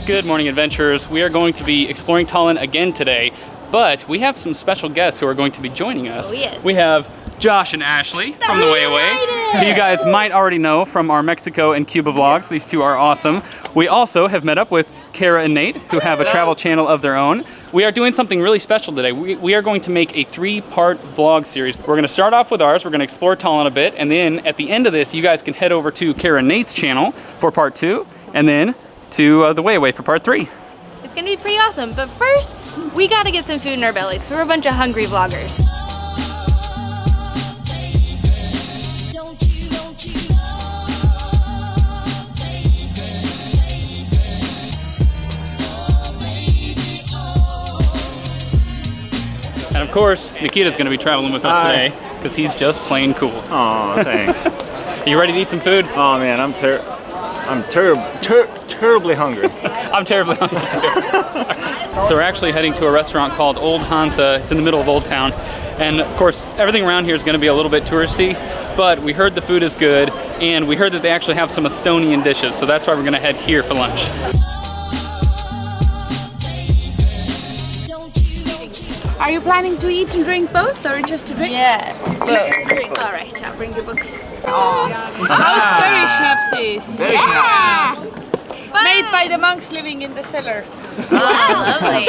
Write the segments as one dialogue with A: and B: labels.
A: Good morning, adventurers. We are going to be exploring Tallinn again today, but we have some special guests who are going to be joining us.
B: Oh, yes.
A: We have Josh and Ashley from The Way Away, who you guys might already know from our Mexico and Cuba vlogs. These two are awesome. We also have met up with Kara and Nate, who have a travel channel of their own. We are doing something really special today. We are going to make a 3-part vlog series. We're going to start off with ours. We're going to explore Tallinn a bit, and then at the end of this, you guys can head over to Kara and Nate's channel for part 2, and then to The Way Away for part 3.
B: It's gonna be pretty awesome, but first, we gotta get some food in our bellies. We're a bunch of hungry vloggers.
A: And of course, Nikita's going to be traveling with us today because he's just plain cool.
C: Oh, thanks.
A: Are you ready to eat some food?
C: Oh man, I'm terribly hungry.
A: I'm terribly hungry too. So we're actually heading to a restaurant called Old Hansa. It's in the middle of Old Town. And of course, everything around here is going to be a little bit touristy, but we heard the food is good, and we heard that they actually have some Estonian dishes, so that's why we're going to head here for lunch.
D: Are you planning to eat and drink both, or just to drink?
B: Yes, both.
D: All right, I'll bring you books. How's berry schnapps? Made by the monks living in the cellar.
B: Oh, lovely.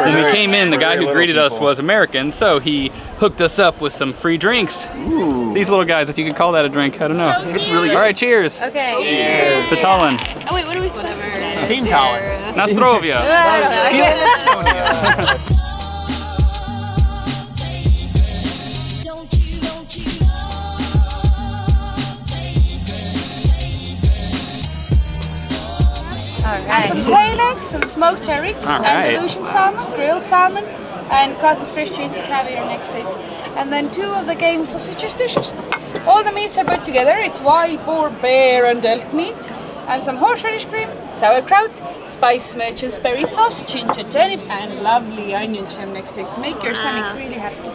A: When we came in, the guy who greeted us was American, so he hooked us up with some free drinks.
E: Ooh.
A: These little guys, if you could call that a drink, I don't know.
E: It's really good.
A: All right, cheers.
B: Okay.
A: Cheers to Tallinn.
D: Oh wait, what are we supposed to say?
A: Team Tallinn. Nastrovia.
D: And some quail eggs, some smoked herring, Andalusian salmon, grilled salmon, and Casas fresh cheese with caviar next to it. And then 2 of the game sausages dishes. All the meats are put together. It's wild boar, bear, and elk meat. And some horseradish cream, sauerkraut, spice merchant's berry sauce, ginger turnip, and lovely onion jam next to it. Make your stomachs really happy.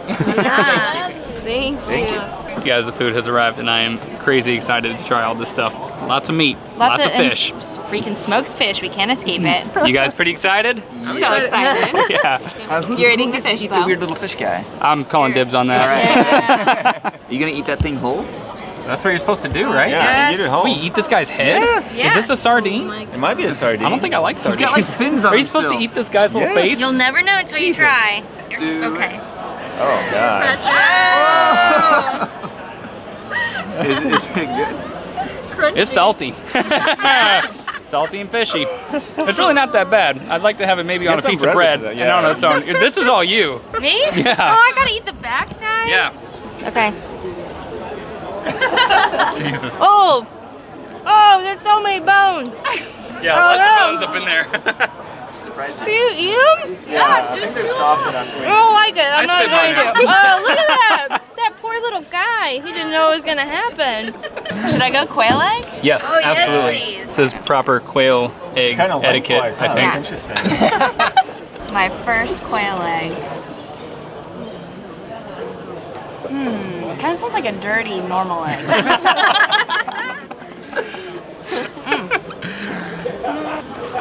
B: Thank you.
A: You guys, the food has arrived, and I am crazy excited to try all this stuff. Lots of meat, lots of fish.
B: Freaking smoked fish. We can't escape it.
A: You guys pretty excited?
B: I'm so excited.
A: Yeah.
B: You're eating the
E: Who gets to
B: fish,
E: eat
B: though.
E: the weird little fish guy?
A: I'm calling dibs on that.
E: Are you gonna eat that thing whole?
A: That's what you're supposed to do, right?
C: Yeah, eat it whole.
A: Wait, eat this guy's head?
C: Yes.
A: Is this a sardine?
C: It might be a sardine.
A: I don't think I like sardines.
E: He's got like fins on
A: Are you
E: him
A: supposed
E: still.
A: to eat this guy's little
C: Yes.
A: face?
B: You'll never know until you try. Okay.
C: Oh god. Is it good?
A: It's salty. Salty and fishy. It's really not that bad. I'd like to have it maybe on a
C: Get some
A: piece of
C: bread
A: bread
C: with it,
A: and on
C: yeah.
A: its own. This is all you.
B: Me?
A: Yeah.
B: Oh, I gotta eat the backside?
A: Yeah.
B: Okay.
A: Jesus.
B: Oh! Oh, there's so many bones.
A: Yeah, lots of bones up in there.
E: Surprised
B: Do you eat them?
C: Yeah, I think they're soft enough to
B: I don't like it. I'm not
A: spit mine
B: going
A: out.
B: to. Oh, look at that. That poor little guy. He didn't know it was going to happen. Should I go quail egg?
A: Yes,
B: Oh, yes,
A: absolutely.
B: please.
A: It says proper quail egg
C: kind of
A: etiquette,
C: lengthwise,
A: I
C: huh?
A: think.
C: That's interesting.
B: My first quail egg.
D: Kind of smells like a dirty normal egg.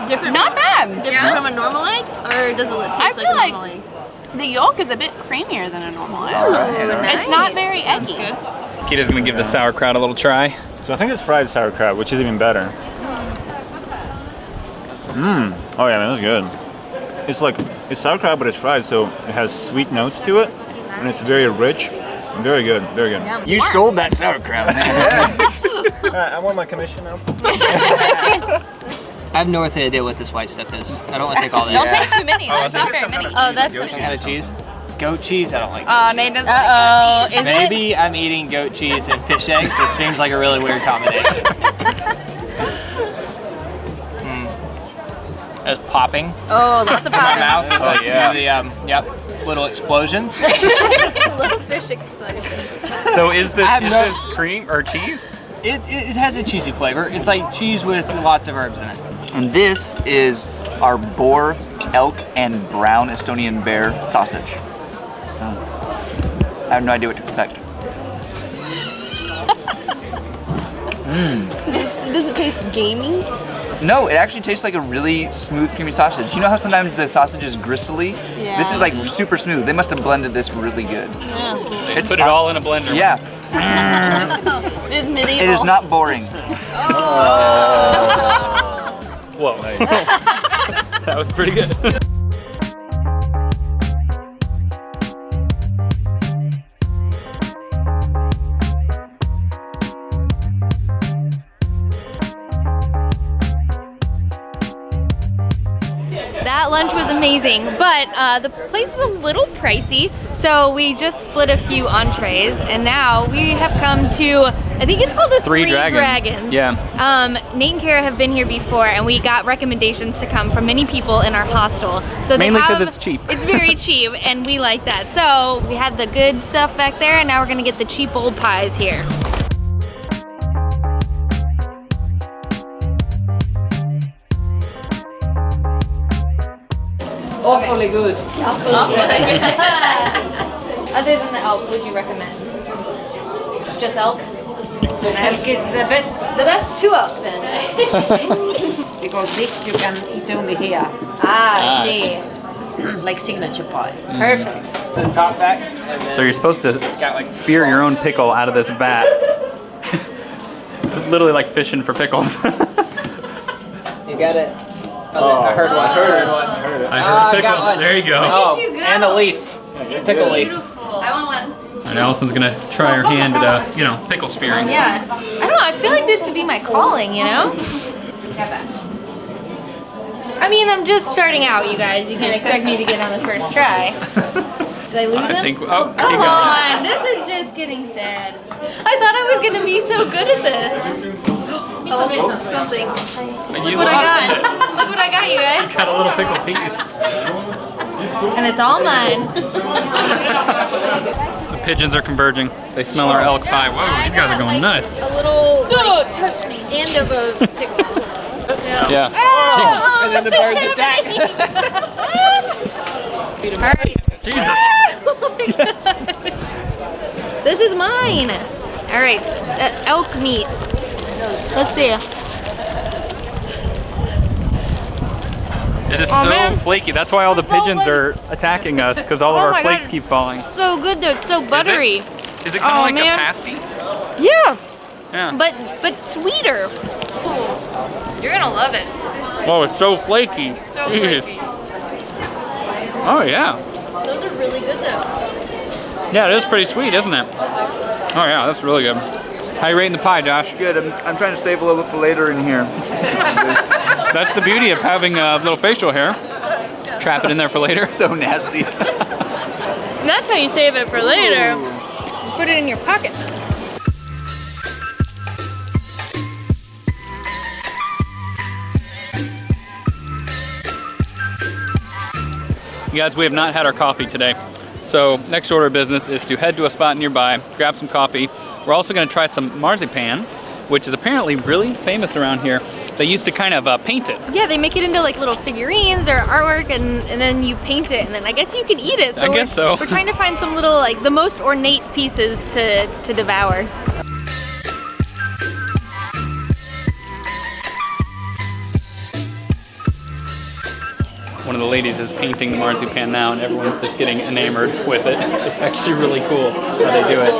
F: Different,
D: Not bad.
F: different from a normal egg, or does it
D: I
F: taste
D: feel
F: like a
D: like
F: normal egg?
D: the yolk is a bit creamier than a normal egg.
B: Nice.
D: It's not very eggy.
A: Kita's gonna give the sauerkraut a little try.
C: So I think it's fried sauerkraut, which is even better. Oh yeah, man, that's good. It's sauerkraut, but it's fried, so it has sweet notes to it, and it's very rich. Very good, very good.
E: You sold that sauerkraut, man.
C: I want my commission now.
G: I have no idea what this white stuff is. I don't want to take all that.
D: Don't take too many. There's not very many.
B: Oh, that's
G: Some kind of cheese. Goat cheese, I don't like.
D: Nate doesn't
B: Uh-oh. Is it?
G: Maybe I'm eating goat cheese and fish eggs, which seems like a really weird combination. There's popping
B: Oh, lots of
G: in my
B: powder.
G: mouth.
A: Oh, yeah.
G: The little explosions.
B: Little fish explosion.
A: So is this,
G: I have no-
A: cream or cheese?
G: It has a cheesy flavor. It's like cheese with lots of herbs in it.
E: And this is our boar, elk, and brown Estonian bear sausage. I have no idea what to expect.
F: Does it taste gamey?
E: No, it actually tastes like a really smooth, creamy sausage. You know how sometimes the sausage is gristly?
F: Yeah.
E: This is like super smooth. They must have blended this really good.
A: They put it all in a blender.
E: Yeah.
F: It is medieval.
E: It is not boring.
A: Whoa. That was pretty good.
B: That lunch was amazing, but the place is a little pricey, so we just split a few entrees, and now we have come to, I think it's called the Three Dragons.
A: Yeah.
B: Nate and Kara have been here before, and we got recommendations to come from many people in our hostel. So
A: Mainly because it's cheap.
B: It's very cheap, and we like that. So we had the good stuff back there, and now we're gonna get the cheap old pies here.
H: Awfully good.
B: Other than the elk, would you recommend? Just elk?
H: Elk is the best
B: The best two elk then.
H: because this you can eat only here,
B: I see.
H: like signature pie.
B: Perfect.
G: The top back. And then
A: So you're supposed to
G: it's got like
A: spear your own pickle out of this vat. It's literally like fishing for pickles.
G: You got it. Oh, I heard one.
A: I heard a
G: I
A: pickle.
G: got one.
A: There you go.
G: Oh,
B: you go.
G: and a leaf.
B: It's
G: Pickle leaf.
B: beautiful. I want one.
A: And Allison's gonna try her hand at pickle spearing.
B: Yeah. I don't know. I feel like this could be my calling, you know? I mean, I'm just starting out, you guys. You can't expect me to get on the first try. Did I lose him?
A: Oh,
B: Come
A: you got
B: on. This is just getting sad. I thought I was going to be so good at this.
F: Something.
A: it. You
B: Look what I
A: lost
B: got.
A: it.
B: Look what I got, you guys.
A: Got a little pickle piece.
B: And it's all mine.
A: The pigeons are converging. They smell our elk pie. Whoa, these guys are going nuts.
B: A little end of a pickle.
A: Yeah.
G: And then the birds attack.
B: All right.
A: Jesus.
B: Oh my gosh. This is mine. All right, elk meat. Let's see.
A: It is
B: Oh,
A: so
B: man.
A: flaky. That's why all the pigeons are attacking us, because all of
B: Oh
A: our
B: my
A: flakes
B: God.
A: keep falling.
B: So good though. It's so buttery.
A: Is it kind of
B: Oh,
A: like
B: man.
A: a pasty?
B: Yeah,
A: Yeah.
B: but sweeter. You're gonna love it.
A: Oh, it's so flaky.
B: So
A: Jeez.
B: flaky.
A: Oh, yeah.
B: Those are really good though.
A: Yeah, it is pretty sweet, isn't it? Oh, yeah, that's really good. How you rating the pie, Josh?
E: Good. I'm trying to save a little bit for later in here.
A: That's the beauty of having a little facial hair. Trap it in there for later.
E: So nasty.
B: That's how you save it for later. Put it in your pocket.
A: You guys, we have not had our coffee today. So next order of business is to head to a spot nearby, grab some coffee. We're also gonna try some marzipan, which is apparently really famous around here. They used to kind of paint it.
B: Yeah, they make it into like little figurines or artwork, and then you paint it, and then I guess you can eat it. So
A: I guess so.
B: We're trying to find some little like the most ornate pieces to devour.
A: One of the ladies is painting the marzipan now, and everyone's just getting enamored with it. It's actually really cool how they do it,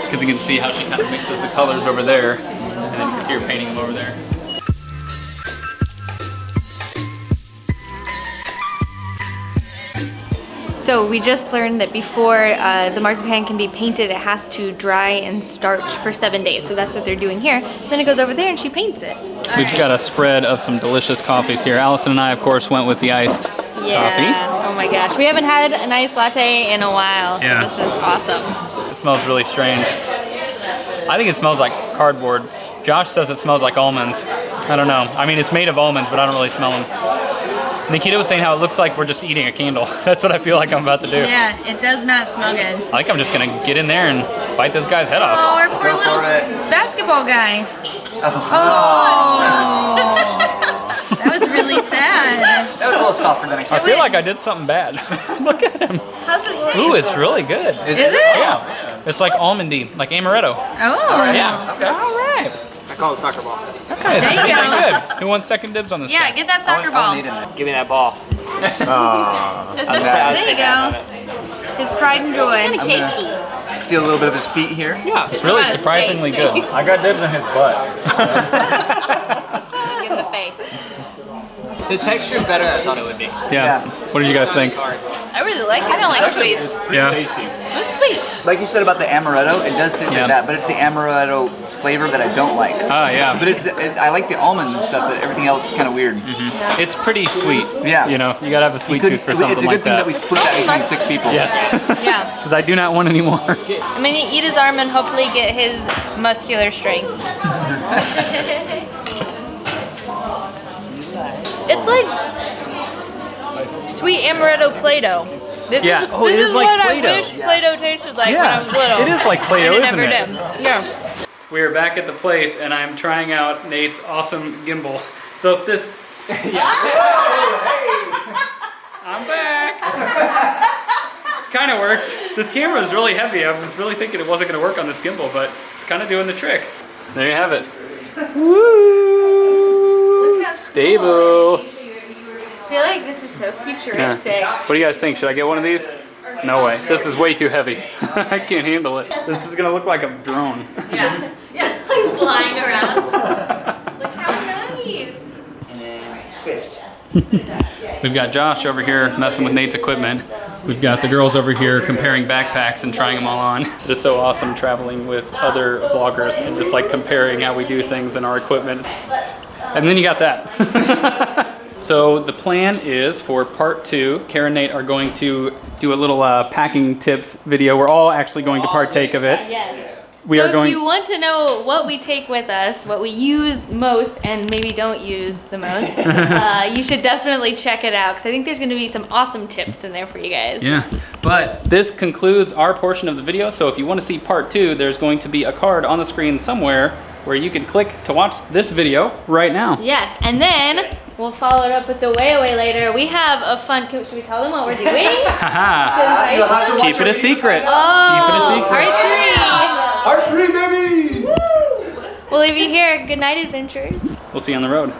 A: because you can see how she kind of mixes the colors over there, and then you can see her painting them over there.
B: So we just learned that before the marzipan can be painted, it has to dry and starch for 7 days. So that's what they're doing here. Then it goes over there and she paints it.
A: We've got a spread of some delicious coffees here. Allison and I, of course, went with the iced coffee.
B: Oh my gosh. We haven't had an iced latte in a while, so
A: Yeah.
B: this is awesome.
A: It smells really strange. I think it smells like cardboard. Josh says it smells like almonds. I don't know. I mean, it's made of almonds, but I don't really smell them. Nikita was saying how it looks like we're just eating a candle. That's what I feel like I'm about to do.
B: Yeah, it does not smell good.
A: I think I'm just gonna get in there and bite this guy's head off.
B: Oh, our poor
E: Go
B: little
E: for it.
B: basketball guy. Oh. That was really sad.
E: That was a little softer than I
A: I
E: expected.
A: feel like I did something bad. Look at him.
F: How's it taste?
A: Ooh, it's really good.
E: Is
B: Is it?
A: Yeah, it's like almondy, like amaretto.
B: Oh.
A: Yeah. All right.
G: I call it soccer ball.
A: Okay. guys
B: There you
A: are doing
B: go.
A: good. Who wants second dibs on this?
B: Yeah,
A: guy?
B: get that soccer ball.
G: Give me that ball.
B: There you go. His pride and joy.
E: I'm gonna steal a little bit of his feet here.
A: Yeah, it's really surprisingly good.
C: I got dibs on his butt.
B: Give him the face.
G: The texture's better than I thought it would be.
A: Yeah. What do you guys think?
F: I really like it. I don't like sweets.
A: Yeah.
C: Tasty.
F: It's sweet.
E: Like you said about the amaretto, it does taste
A: Yeah.
E: like that, but it's the amaretto flavor that I don't like.
A: Ah, yeah.
E: But I like the almond and stuff, but everything else is kind of weird.
A: It's pretty sweet.
E: Yeah.
A: You know, you gotta have a sweet tooth for something
E: It's a good
A: like
E: thing
A: that.
E: that we split that between 6 people.
A: Yes.
B: Yeah.
A: Because I do not want any more.
B: I'm gonna eat his arm and hopefully get his muscular strength. It's like sweet amaretto Play-Doh. This
A: Yeah.
B: is,
A: Oh,
B: this
A: it
B: is
A: is like
B: what
A: Play-Doh.
B: I wish Play-Doh tasted like when I
A: Yeah,
B: was little.
A: it is like Play-Doh,
B: And it
A: isn't
B: never
A: it?
B: did. Yeah.
A: We are back at the place and I'm trying out Nate's awesome gimbal. So if this... I'm back. Kind of works. This camera is really heavy. I was really thinking it wasn't going to work on this gimbal, but it's kind of doing the trick. There you have it. Woo! Stable.
B: I feel like this is so futuristic.
A: Yeah. What do you guys think? Should I get one of these? No way. This is way too heavy. I can't handle it. This is going to look like a drone.
B: Yeah. Yeah, like flying around. Look how nice.
A: We've got Josh over here messing with Nate's equipment. We've got the girls over here comparing backpacks and trying them all on. It is so awesome traveling with other vloggers and just like comparing how we do things and our equipment. And then you got that. So the plan is for part 2, Kara and Nate are going to do a little packing tips video. We're all actually going to partake of it.
B: Yes.
A: We
B: so
A: are going.
B: if you want to know what we take with us, what we use most and maybe don't use the most, you should definitely check it out because I think there's going to be some awesome tips in there for you guys.
A: Yeah, but this concludes our portion of the video. So if you want to see part 2, there's going to be a card on the screen somewhere where you can click to watch this video right now.
B: Yes, and then we'll follow it up with the way away later. We have a fun. Should we tell them what we're doing?
A: Haha. Keep it a secret.
B: Oh,
A: Keep it a secret.
B: part 3.
E: Part 3, baby!
B: We'll leave you here. Good night, adventurers.
A: We'll see you on the road.